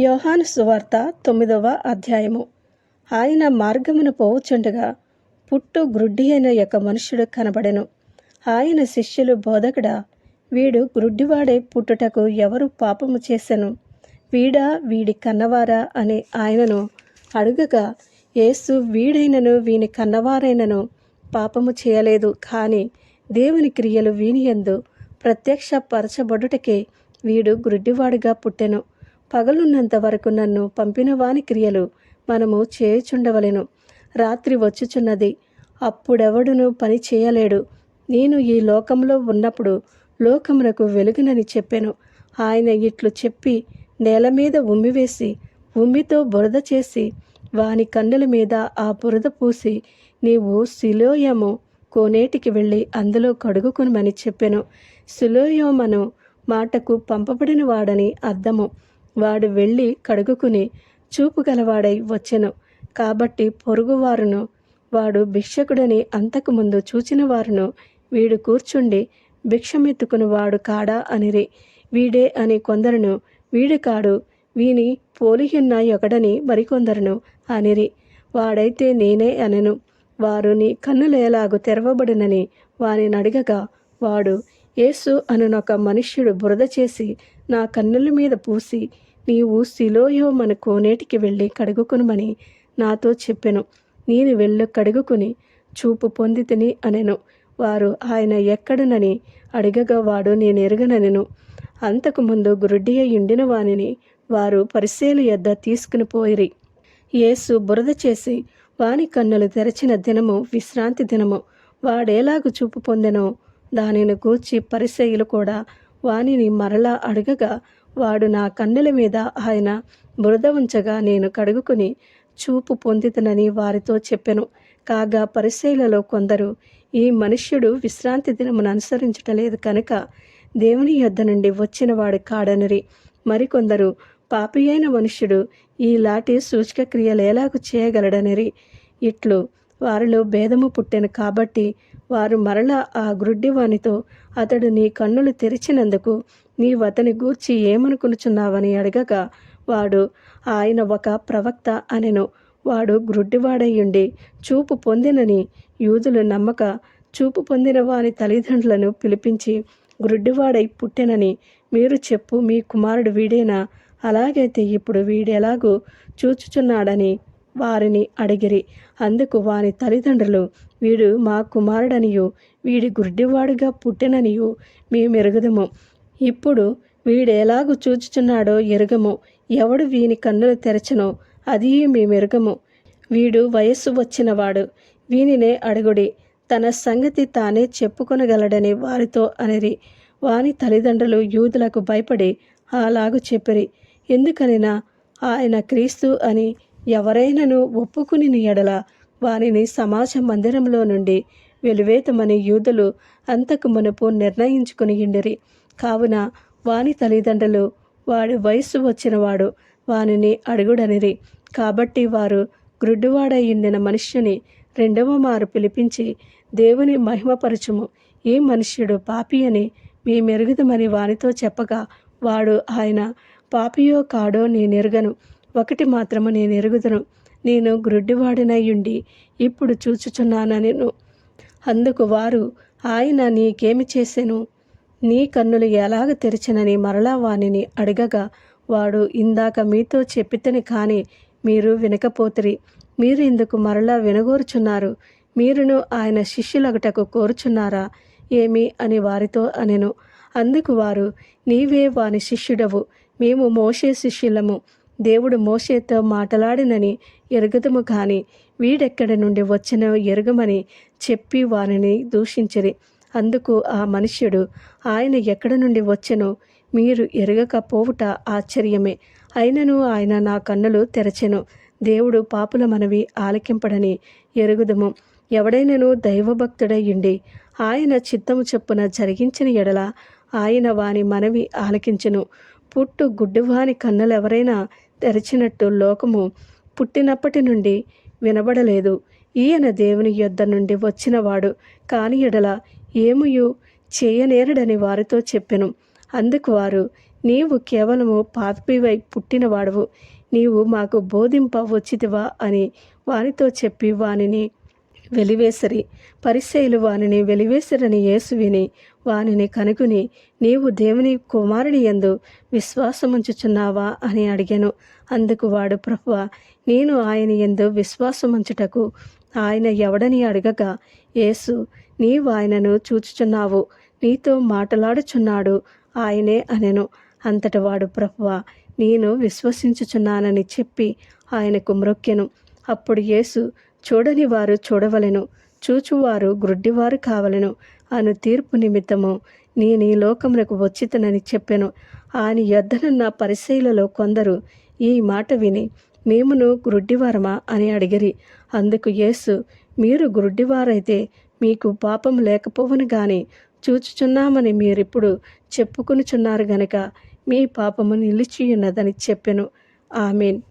యోహాను సువార్త 9వ అధ్యాయము. ఆయన మార్గమున పోవుచుండగా పుట్టు గ్రుడ్డి అయిన యొక్క మనుష్యుడు కనబడెను. ఆయన శిష్యులు, బోధకుడా, వీడు గ్రుడ్డివాడే పుట్టుటకు ఎవరు పాపము చేసెను, వీడా వీడి కన్నవారా అని ఆయనను అడుగగా, యేసు, వీడైనను వీని కన్నవారైనను పాపము చేయలేదు, కానీ దేవుని క్రియలు వీనియందు ప్రత్యక్షపరచబడుటకే వీడు గ్రుడ్డివాడుగా పుట్టెను. పగలున్నంత వరకు నన్ను పంపిన వాని క్రియలు మనము చేయుచుండవలెను. రాత్రి వచ్చుచున్నది, అప్పుడెవడును పని చేయలేడు. నేను ఈ లోకంలో ఉన్నప్పుడు లోకమునకు వెలుగునని చెప్పెను. ఆయన ఇట్లు చెప్పి నేల మీద ఉమ్మివేసి ఉమ్మితో బురద చేసి వాని కన్నుల మీద ఆ బురద పూసి, నీవు సిలోయము కోనేటికి వెళ్ళి అందులో కడుగుకొనుమని చెప్పెను. సిలోయమను మాటకు పంపబడిన వాడని అర్థము. వాడు వెళ్ళి కడుగుకుని చూపు గలవాడై వచ్చెను. కాబట్టి పొరుగువారును వాడు భిక్షకుడని అంతకుముందు చూచిన వారును, వీడు కూర్చుండి భిక్షమెత్తుకుని వాడు కాడా అనిరి. వీడే అని కొందరును, వీడు కాడు, వీని పోలియున్న ఒకడని మరికొందరును అనిరి. వాడైతే నేనే అనెను. వారు, నీ కన్నులేలాగు తెరవబడినని వాని అడగగా, వాడు, యేసు అనునొక మనుష్యుడు బురద చేసి నా కన్నుల మీద పూసి, నీవు సిలోయమను కోనేటికి వెళ్ళి కడుగుకొనుమని నాతో చెప్పెను. నేను వెళ్ళి కడుగుకుని చూపు పొందితిని అనెను. వారు ఆయన ఎక్కడునని అడగగా, వాడు నేను ఎరుగనెను. అంతకుముందు గ్రుడ్డి అయి ఉండిన వానిని వారు పరిసయ్యుల యొద్ద తీసుకుని పోయిరి. యేసు బురద చేసి వాని కన్నులు తెరచిన దినము విశ్రాంతి దినము. వాడేలాగు చూపు పొందెనో దానిని గూర్చి పరిసయ్యులు కూడా వానిని మరలా అడగగా, వాడు నా కన్నుల మీద ఆయన బురద ఉంచగా నేను కడుగుకుని చూపు పొందితనని వారితో చెప్పెను. కాగా పరిసయ్యులలో కొందరు, ఈ మనుష్యుడు విశ్రాంతి దినమును అనుసరించటలేదు కనుక దేవుని యొద్ద నుండి వచ్చిన వాడు కాడనిరి. మరికొందరు, పాపి అయిన మనుష్యుడు ఈలాంటి సూచక క్రియలు ఎలాగూ చేయగలడనిరి. ఇట్లు వారిలో భేదము పుట్టెను. కాబట్టి వారు మరలా ఆ గ్రుడ్డి వానితో, అతడు నీ కన్నులు తెరిచినందుకు నీవు అతని గూర్చి ఏమనుకునుచున్నావని అడగగా, వాడు, ఆయన ఒక ప్రవక్త అనెను. వాడు గ్రుడ్డివాడయ్యుండి చూపు పొందినని యూదులు నమ్మక, చూపు పొందిన వాని తల్లిదండ్రులను పిలిపించి, గ్రుడ్డివాడై పుట్టెనని మీరు చెప్పు మీ కుమారుడు వీడేనా? అలాగైతే ఇప్పుడు వీడెలాగూ చూచుచున్నాడని వారిని అడిగిరి. అందుకు వాని తల్లిదండ్రులు, వీడు మా కుమారుడనియు వీడి గుడ్డివాడుగా పుట్టెననియు మేమెరుగుదము. ఇప్పుడు వీడెలాగు చూచుచున్నాడో ఎరుగము. ఎవడు వీని కన్నులు తెరచెనో అది మేమెరుగము. వీడు వయస్సు వచ్చినవాడు, వీనినే అడుగుడి, తన సంగతి తానే చెప్పుకొనగలడని వారితో అనిరి. వాని తల్లిదండ్రులు యూదులకు భయపడి అలాగు చెప్పిరి. ఎందుకనినా ఆయన క్రీస్తు అని ఎవరైనను ఒప్పుకుని ఎడల వానిని సమాజ మందిరంలో నుండి వెలివేతమని యూదులు అంతకు మునుపు నిర్ణయించుకుని ఉండిరి. కావున వాని తల్లిదండ్రులు, వాడి వయస్సు వచ్చినవాడు, వానిని అడుగుడనిరి. కాబట్టి వారు గ్రుడ్డివాడయ్యుండిన మనుష్యుని రెండవ మారు పిలిపించి, దేవుని మహిమపరచుము, ఈ మనుష్యుడు పాపి అని మేమెరుగుదమని వానితో చెప్పగా, వాడు, ఆయన పాపియో కాడో నేనెరుగను. ఒకటి మాత్రము నేనెరుగుదును, నేను గ్రుడ్డివాడినయ్యుండి ఇప్పుడు చూచుచున్నానెను. అందుకు వారు, ఆయన నీకేమి చేసెను, నీ కన్నులు ఎలాగ తెరిచెనని మరలా వానిని అడగగా, వాడు, ఇందాక మీతో చెప్పితేనే కానీ మీరు వినకపోతిరి. మీరు ఇందుకు మరలా వినగోరుచున్నారు. మీరును ఆయన శిష్యులగుటకు కోరుచున్నారా ఏమి అని వారితో అనెను. అందుకు వారు, నీవే వాని శిష్యుడవు, మేము మోషే శిష్యులము. దేవుడు మోషేతో మాటలాడినని ఎరుగుదము, కానీ వీడెక్కడి నుండి వచ్చినో ఎరుగమని చెప్పి వారిని దూషించిరి. అందుకు ఆ మనుష్యుడు, ఆయన ఎక్కడి నుండి వచ్చెనో మీరు ఎరగకపోవుట ఆశ్చర్యమే. అయినను ఆయన నా కన్నులు తెరచెను. దేవుడు పాపుల మనవి ఆలకింపడని ఎరుగుదము. ఎవడైనను దైవభక్తుడయ్యుండి ఆయన చిత్తము చొప్పున జరిగించిన ఎడల ఆయన వాని మనవి ఆలకించును. పుట్టు గుడ్డివాని కన్నులెవరైనా తెరిచినట్టు లోకము పుట్టినప్పటి నుండి వినబడలేదు. ఈయన దేవుని యొద్ద నుండి వచ్చినవాడు కాని ఎడల ఏమయు చేయనేరడని వారితో చెప్పెను. అందుకు వారు, నీవు కేవలము పాపివై పుట్టినవాడవు, నీవు మాకు బోధింప వచ్చితివా అని వానితో చెప్పి వానిని వెలివేసిరి. పరిసయ్యులు వానిని వెలివేసిరని యేసు విని వానిని కనుగొని, నీవు దేవుని కుమారుని యందు విశ్వాసముంచుచున్నావా అని అడిగాను. అందుకు వాడు, ప్రభువా, నేను ఆయన యందు విశ్వాసముంచుటకు ఆయన ఎవడని అడగగా, యేసు, నీవు ఆయనను చూచుచున్నావు, నీతో మాటలాడుచున్నాడు ఆయనే అనెను. అంతట వాడు, ప్రభువా, నేను విశ్వసించుచున్నానని చెప్పి ఆయనకు మ్రొక్కెను. అప్పుడు యేసు, చూడని వారు చూడవలెను, చూచువారు గ్రుడ్డివారు కావలెను అను తీర్పు నిమిత్తము నేను ఈ లోకమునకు వచ్చితనని చెప్పెను. ఆయన యొద్దనున్న పరిసయ్యులలో కొందరు ఈ మాట విని, మేమును గ్రుడ్డివారమా అని అడిగిరి. అందుకు యేసు, మీరు గ్రుడ్డివారైతే మీకు పాపం లేకపోవును గాని చూచుచున్నామని మీరిప్పుడు చెప్పుకొనుచున్నారు గనుక మీ పాపము నిలిచియున్నదని చెప్పెను. ఆమేన్.